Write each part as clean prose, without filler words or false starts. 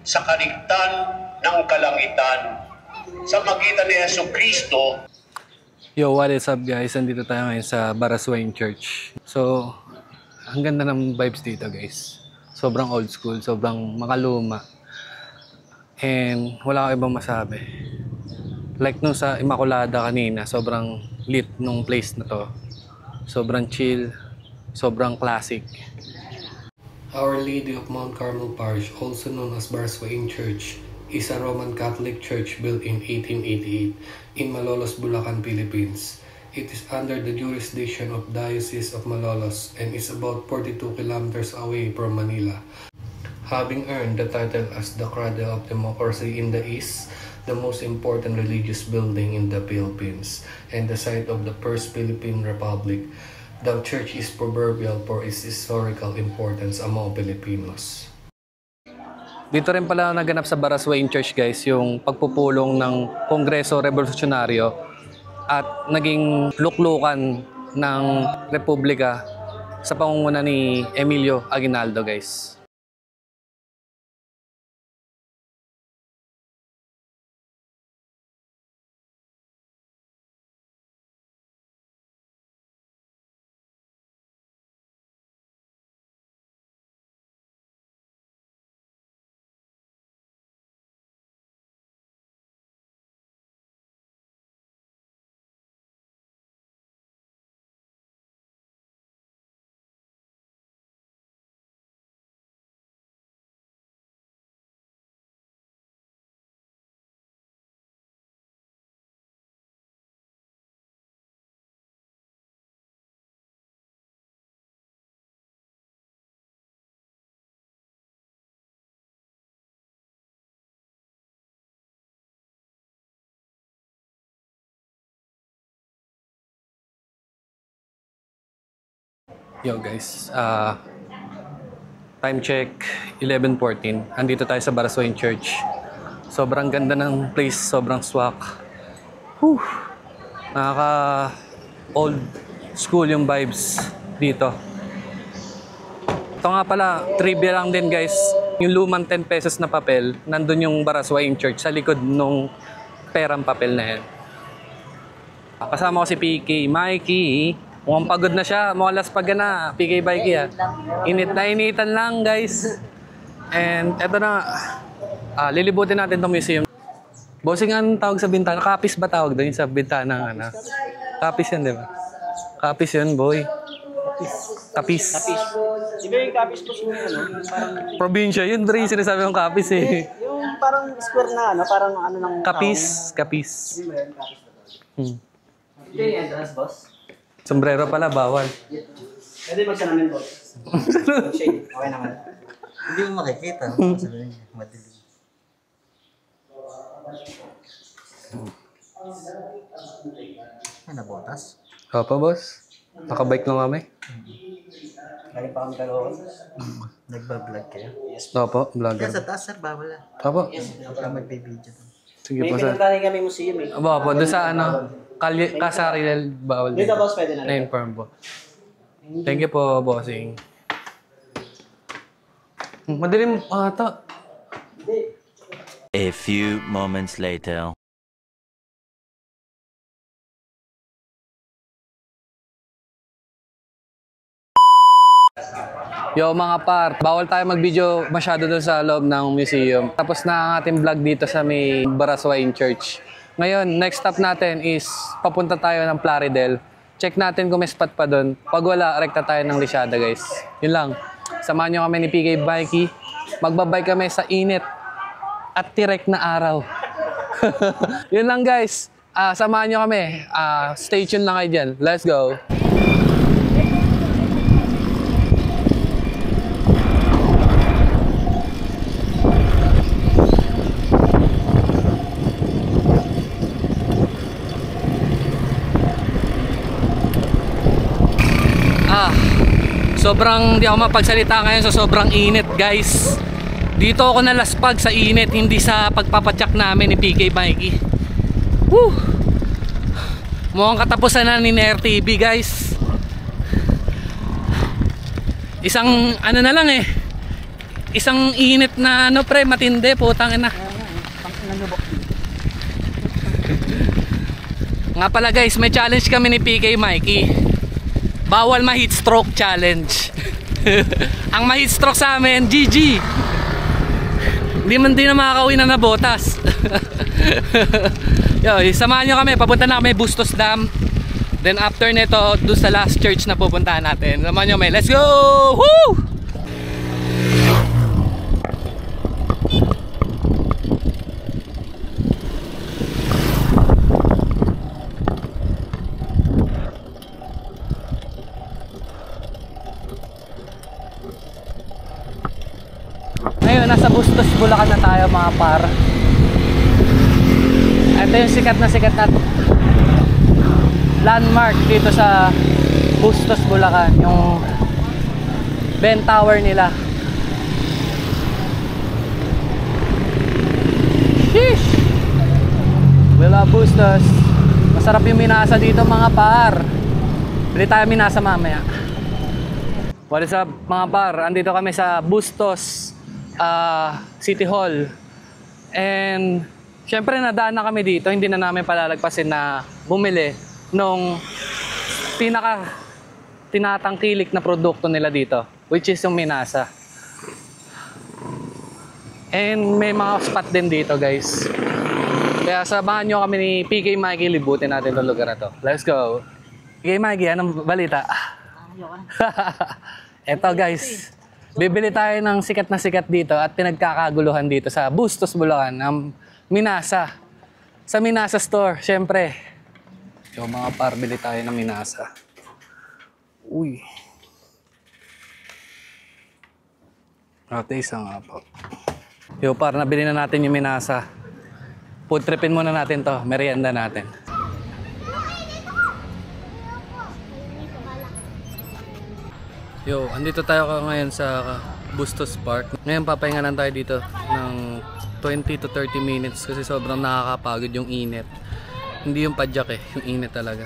sa kaligtan ng kalangitan sa magitan ni Jesucristo. Yo, what is up guys? Andito tayo ngayon sa Baraswain Church. So, ang ganda ng vibes dito guys. Sobrang old school, sobrang makaluma. And wala akong ibang masabi. Like nung sa Immaculada kanina, sobrang lit nung place na to. Sobrang chill, sobrang classic. Our Lady of Mount Carmel Parish, also known as Baraswain Church, is a Roman Catholic church built in 1888 in Malolos, Bulacan, Philippines. It is under the jurisdiction of Diocese of Malolos and is about 42 kilometers away from Manila. Having earned the title as the Cradle of Democracy in the East, the most important religious building in the Philippines, and the site of the First Philippine Republic, the church is proverbial for its historical importance among Filipinos. Dito rin pala naganap sa Baraswain Church guys yung pagpupulong ng Kongreso Revolusyonaryo at naging luklukan ng Republika sa pangunguna ni Emilio Aguinaldo guys. Yo guys, time check 11:14. Andito tayo sa Baraswain Church. Sobrang ganda ng place, sobrang swak. Nakaka old school yung vibes dito. Ito nga pala, trivia lang din guys. Yung lumang 10 pesos na papel, nandun yung Baraswain Church sa likod nung perang papel na yan. Kasama ko si PK, Mikey. Mukhang pagod na siya, mukhang laspag na, PK Bikey ha. Init na initan lang guys. And eto na, lilibutin natin itong museum. Bossing ang tawag sa bintana, kapis ba tawag doon sa bintana? Kapis yan diba? Kapis yun boy. Kapis. Di ba yung kapis po siya parang... Probinsya yun, Dre, sinasabi kong kapis eh. Yung parang square na parang ano ng... Kapis, kapis. Hindi yung entrance boss? Sombrero pala, bawal. Pwede magsalamin, boss. Shade, okay naman. Hindi mo makikita. Madilim. Ano, botas? Opo, boss. Nakabike lang kami. Galing pa kami Caloocan. Nagbablog kayo? Opo, vlogger. Sa taas, sir, bawal lang. Opo. Huwag ka magbibideo. Sige May po, sir. pinuntahan kami museum eh. Opo, doon sa ano, Kasarilel, bawal din. Dito, boss, pwede na rin. Na-inform po. Thank you po, bossing. Madilim ata. A few moments later. Yo mga par, bawal tayo mag-video masyado doon sa loob ng museum. Tapos na ang ating vlog dito sa may Baraswain Church. Ngayon, next stop natin is papunta tayo ng Plaridel. Check natin kung may spot pa doon. Pag wala, rekta tayo ng Lisiada guys. Yun lang. Samahan nyo kami ni PK Bikey. Magbabike kami sa init at tirek na araw. Yun lang guys. Samahan nyo kami. Stay tuned lang kayo dyan. Let's go. Sobrang di ako mapagsalita ngayon sa sobrang init guys. Dito ako nalaspag sa init, hindi sa pagpapatsak namin ni PK Mikey. Woo! Mukhang katapusan na ni RTV guys. Isang ano na lang eh. isang init na ano pre, matindi, putang ina. Nga pala guys, may challenge kami ni PK Mikey. Bawal ma-heat stroke challenge. Ang ma-heat stroke sa amin, GG. Hindi man din na makakauwi na nabotas. Yo, samahan nyo kami, papunta na kami Bustos Dam. Then after nito, doon sa last church na pupuntahan natin. Samahan nyo kami, let's go! Woo! Ngayon, nasa Bustos, Bulacan na tayo mga par. Ito yung sikat na landmark dito sa Bustos, Bulacan, yung Ben Tower nila. Sheesh! Wala Bustos. Masarap yung minasa dito mga par. Bili tayo minasa mamaya. What is up mga par? Andito kami sa Bustos City Hall. And syempre nadaan na kami dito. Hindi na namin palalagpasin na bumili nung pinaka tinatangkilik na produkto nila dito, which is yung minasa. And may mga spot din dito guys. Kaya sabahan nyo kami ni PK Mikey, libutin natin itong lugar na to. Let's go. PK Mikey, anong balita? Eto guys, bibili tayo ng sikat na sikat dito at pinagkakaguluhan dito sa Bustos, Bulacan, ng minasa. Sa Minasa Store, syempre. Yung mga par, bili tayo ng minasa. Uy. Taste nga po. Yung par, nabili na natin yung minasa. Food tripin muna natin to, merienda natin. Yo, andito tayo ngayon sa Bustos Park. Ngayon papahinga lang tayo dito ng 20 to 30 minutes kasi sobrang nakakapagod yung init. Hindi yung padyak yung init talaga.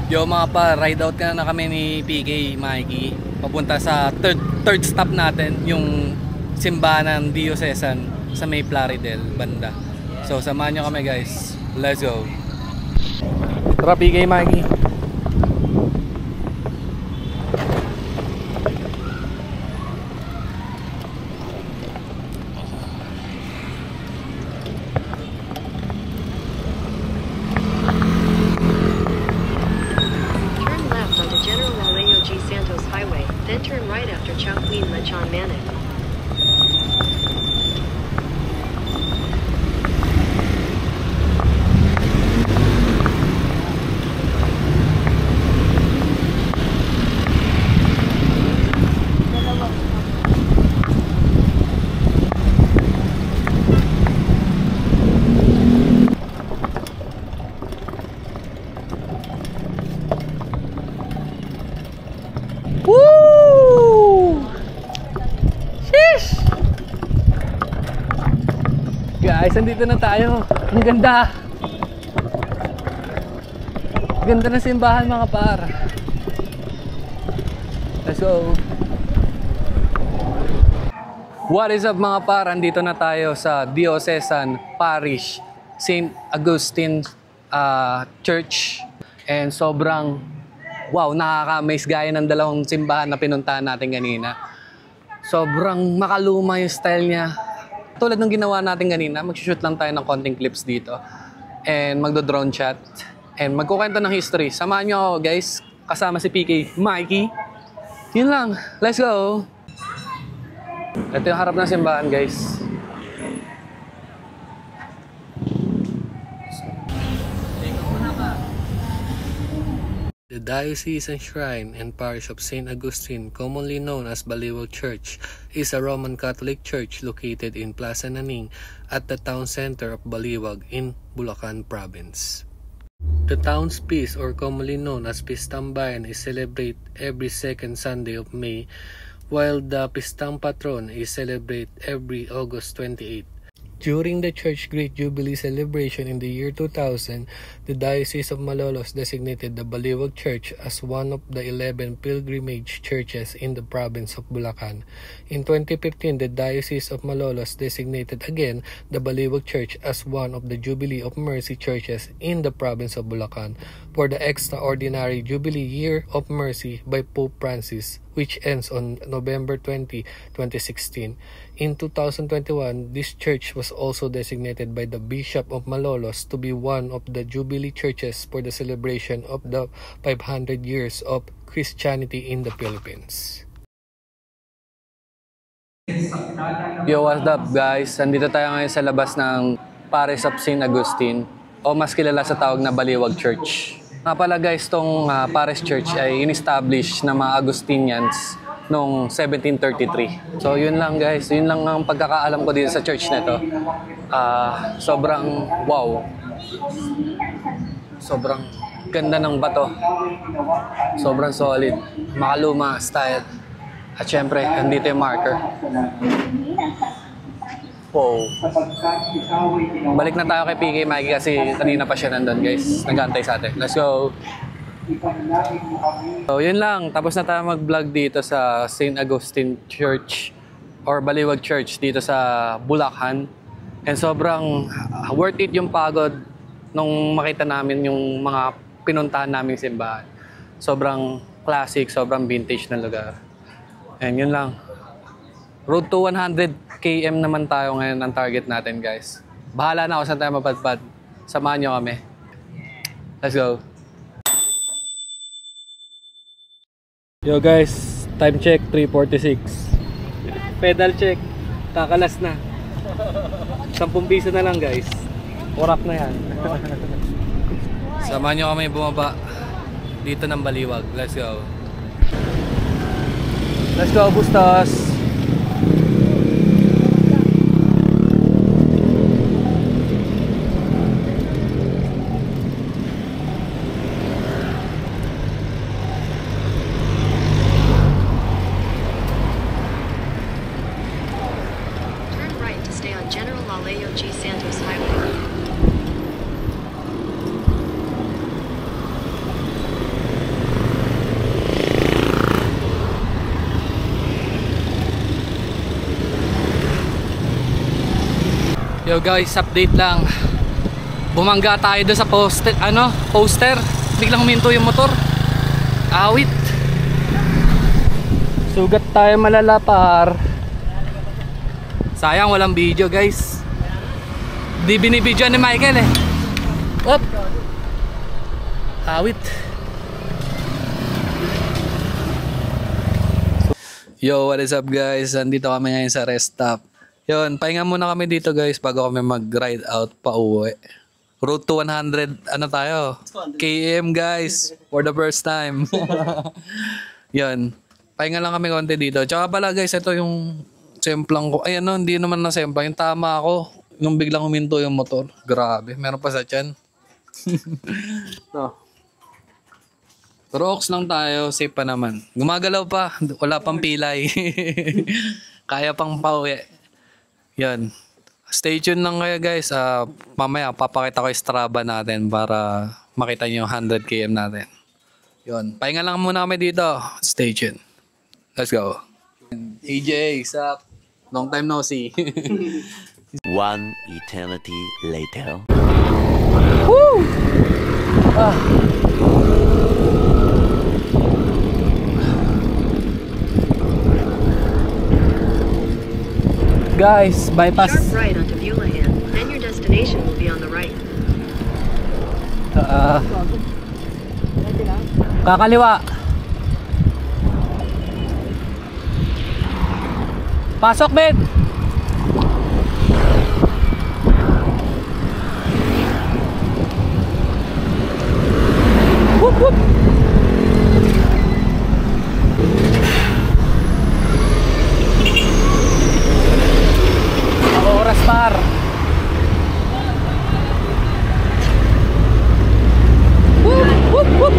Yo mga pa, ride out na kami ni PK Mikey. Papunta sa third stop natin, yung simbahan ng Diocesan sa May Plaridel banda. So samahan nyo kami guys. Let's go. Tara PK Mikey. Turn right after Chowqueen Lechon Manik. Guys, andito na tayo. Ang ganda. Ganda ng simbahan mga par. Let's go. What is up mga par? Andito na tayo sa Diocesan Parish St. Augustine Church. And sobrang wow, nakaka-amaze gaya ng dalawang simbahan na pinuntahan natin kanina. Sobrang makaluma yung style niya. Tulad ng ginawa natin kanina, mag-shoot lang tayo ng konting clips dito. And magdo-drone shot. And magkukwento ng history. Samahan nyo ako guys, kasama si PK Mikey. Yun lang, let's go! Ito yung harap ng simbahan guys. The Diocesan Shrine and Parish of St. Augustine, commonly known as Baliwag Church, is a Roman Catholic church located in Plaza Naning at the town center of Baliwag in Bulacan Province. The town's feast, or commonly known as Pistang Bayan, is celebrated every second Sunday of May, while the Pistang Patron is celebrated every August 28. During the Church Great Jubilee celebration in the year 2000, the Diocese of Malolos designated the Baliwag Church as one of the 11 pilgrimage churches in the province of Bulacan. In 2015, the Diocese of Malolos designated again the Baliwag Church as one of the Jubilee of Mercy churches in the province of Bulacan for the extraordinary Jubilee Year of Mercy by Pope Francis, which ends on November 20, 2016. In 2021, this church was also designated by the Bishop of Malolos to be one of the Jubilee churches for the celebration of the 500 years of Christianity in the Philippines. Yo, what's up guys? Andito tayo ngayon sa labas ng Parish of St. Agustin o mas kilala sa tawag na Baliwag Church. Nga pala guys, tong Parish Church ay in-establish ng mga Agustinians noong 1733. So yun lang guys, yun lang ang pagkakaalam ko dito sa church na to. Sobrang wow. Sobrang ganda ng bato. Sobrang solid. Makaluma style. At syempre, andito yung marker. Wow. Balik na tayo kay PK Mikey kasi kanina pa siya nandun guys. Nag-aantay sa atin. Let's go! So yun lang, tapos na tayo mag-vlog dito sa St. Augustine Church or Baliwag Church dito sa Bulacan. And sobrang worth it yung pagod nung makita namin yung mga pinuntahan naming simbahan. Sobrang classic, sobrang vintage na lugar. And yun lang. Road to 100 km naman tayo ngayon ang target natin guys. Bahala na ako saan tayo mapadpad. Samahan nyo kami. Let's go! Yo guys, time check 3:46. Pedal check, kakalas na. 10 piso na lang guys. Orak na yan. Samahan nyo kami bumaba dito ng Baliwag. Let's go. Let's go, Bustos! Yo guys, update lang. Bumangga tayo doon sa poster. Biglang huminto yung motor. Awit. Sugat tayo malalapar. Sayang walang video guys. Di binibidyo ni Michael eh. Op. Awit. Yo, what is up guys? Nandito kami ngayon sa rest stop. Yun, pahinga muna kami dito guys bago kami mag-ride out pa uwi. Road to 100, ano tayo? KM guys, for the first time. Yun, pahinga lang kami konti dito. Tsaka pala guys, ito yung semplang ko. Ay ano, hindi naman na semplang. Yung tama ako, yung biglang huminto yung motor. Grabe, meron pa sa tiyan. No. Pero ox lang tayo, safe pa naman. Gumagalaw pa, wala pang pilay. Kaya pang pauwi. Yan. Stay tuned lang kayo guys. Mamaya papakita ko yung Strava natin para makita nyo yung 100 km natin. Yun. Pahinga lang muna kami dito. Stay tuned. Let's go. AJ, sup? Long time no see. One eternity later. Woo! Guys, bypass. Sharp right onto Bulacan, then your destination will be on the right. Kakaliwa. Pasok, Ben. Whoop, whoop. Oras par. Whoop, whoop, whoop.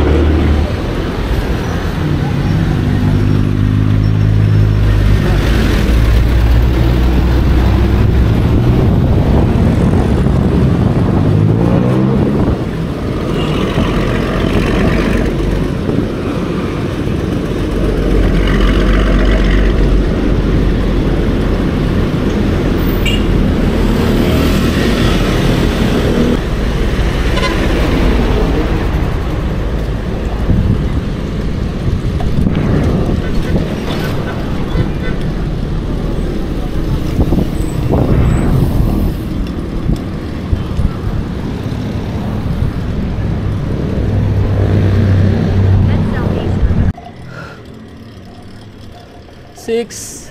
6.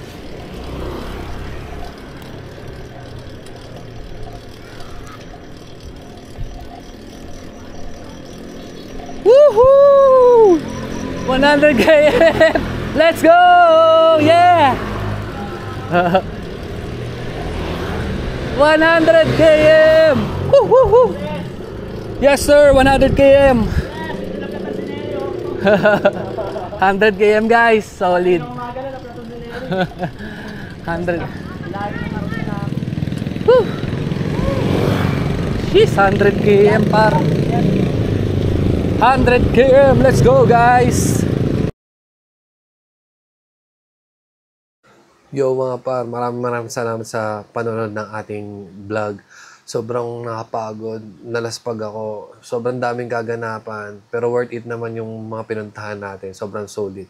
Woohoo! 100 km! Let's go! Yeah! 100 km! Woo, woo, woo. Yes sir, 100 km! 100 km guys, solid. 100. Woo! Jeez, 100 km par. 100 km, let's go guys! Yo mga par, maraming salamat sa panonood ng ating vlog. Sobrang nakapagod, nalaspag ako, sobrang daming kaganapan, pero worth it naman yung mga pinuntahan natin, sobrang solid.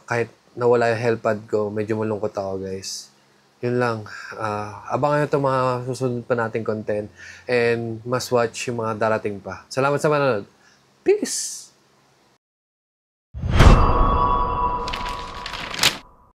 Kahit nawala yung health pad ko, medyo malungkot ako guys. Yun lang, abangan nyo itong mga susunod pa nating content and mas watch yung mga darating pa. Salamat sa panonood. Peace!